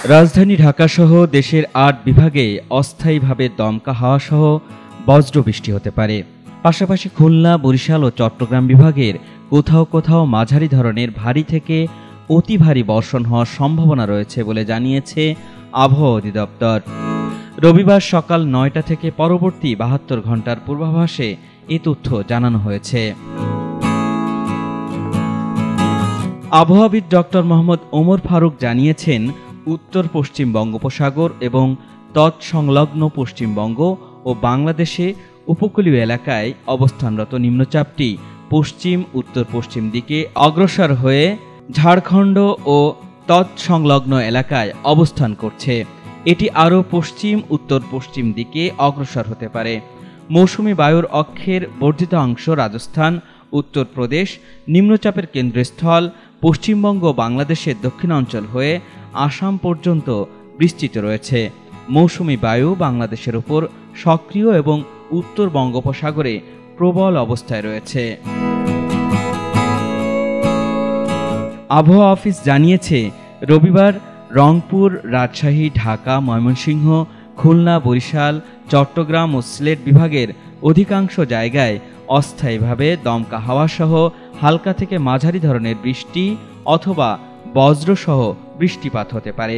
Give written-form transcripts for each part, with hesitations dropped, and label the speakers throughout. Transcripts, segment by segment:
Speaker 1: রাজধানী ঢাকাসহ দেশের ৮ বিভাগে অস্থায়ীভাবে দমকা হাওয়াসহ বজ্রবৃষ্টি হতে পারে। পাশাপাশি খুলনা, বরিশাল ও চট্টগ্রাম বিভাগের কোথাও কোথাও মাঝারি ধরনের ভারী থেকে অতি ভারী বর্ষণ হওয়ার সম্ভাবনা রয়েছে বলে জানিয়েছে আবহাওয়া অধিদপ্তর। রবিবার সকাল ৯টা থেকে পরবর্তী ৭২ ঘন্টার পূর্বাভাসে এ তথ্য জানানো হয়েছে। আবহাওয়াবিদ ডক্টর মোহাম্মদ ওমর ফারুক জানিয়েছেন, উত্তর পশ্চিম বঙ্গোপসাগর এবং তৎসংলগ্ন পশ্চিমবঙ্গ ও বাংলাদেশে উপকূলীয় এলাকায় অবস্থানরত নিম্নচাপটি পশ্চিম উত্তর পশ্চিম দিকে অগ্রসর হয়ে ঝাড়খণ্ড ও তৎসংলগ্ন এলাকায় অবস্থান করছে। এটি আরও পশ্চিম উত্তর পশ্চিম দিকে অগ্রসর হতে পারে। মৌসুমী বায়ুর অক্ষের বর্ধিত অংশ রাজস্থান, উত্তরপ্রদেশ, নিম্নচাপের কেন্দ্রস্থল পশ্চিমবঙ্গ, বাংলাদেশের দক্ষিণাঞ্চল হয়ে আসাম পর্যন্ত বিস্তৃত রয়েছে। মৌসুমী বায়ু বাংলাদেশের উপর সক্রিয় এবং উত্তর বঙ্গোপসাগরে প্রবল অবস্থায় রয়েছে। আবহাওয়া অফিস জানিয়েছে, রবিবার রংপুর, রাজশাহী, ঢাকা, ময়মনসিংহ, খুলনা, বরিশাল, চট্টগ্রাম ও সিলেট বিভাগের অধিকাংশ জায়গায় অস্থায়ীভাবে দমকা হাওয়াসহ হালকা থেকে মাঝারি ধরনের বৃষ্টি অথবা বজ্রসহ বৃষ্টিপাত হতে পারে।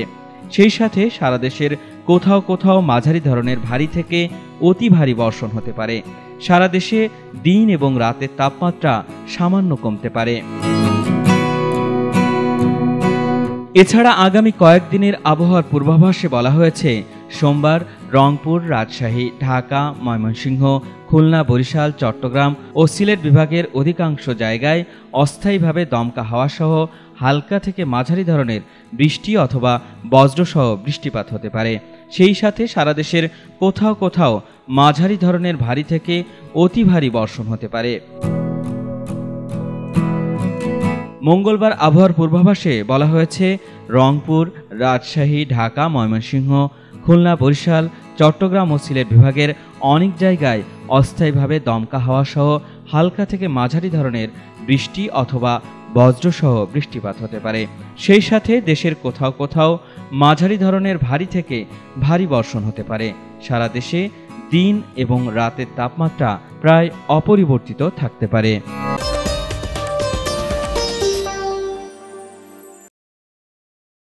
Speaker 1: সেই সাথে সারা দেশের কোথাও কোথাও মাঝারি ধরনের ভারী থেকে অতি ভারী বর্ষণ হতে পারে। সারা দেশে দিন এবং রাতের তাপমাত্রা সামান্য কমতে পারে। এছাড়া আগামী কয়েকদিনের আবহাওয়ার পূর্বাভাসে বলা হয়েছে, সোমবার রংপুর, রাজশাহী, ঢাকা, ময়মনসিংহ, খুলনা, বরিশাল, চট্টগ্রাম ও সিলেট বিভাগের অধিকাংশ জায়গায় অস্থায়ীভাবে দমকা হাওয়াসহ হালকা থেকে মাঝারি ধরনের বৃষ্টি অথবা বজ্রসহ বৃষ্টিপাত হতে পারে। সেই সাথে সারা দেশের কোথাও কোথাও মাঝারি ধরনের ভারী থেকে অতি ভারী বর্ষণ হতে পারে। মঙ্গলবার আবহাওয়ার পূর্বাভাসে বলা হয়েছে, রংপুর, রাজশাহী, ঢাকা, ময়মনসিংহ, খুলনা, বরিশাল, চট্টগ্রাম ও সিলেট বিভাগের অনেক জায়গায় অস্থায়ীভাবে দমকা হাওয়াসহ হালকা থেকে মাঝারি ধরনের বৃষ্টি অথবা বজ্রসহ বৃষ্টিপাত হতে পারে। সেই সাথে দেশের কোথাও কোথাও মাঝারি ধরনের ভারী থেকে ভারী বর্ষণ হতে পারে। সারা দেশে দিন এবং রাতের তাপমাত্রা প্রায় অপরিবর্তিত থাকতে পারে।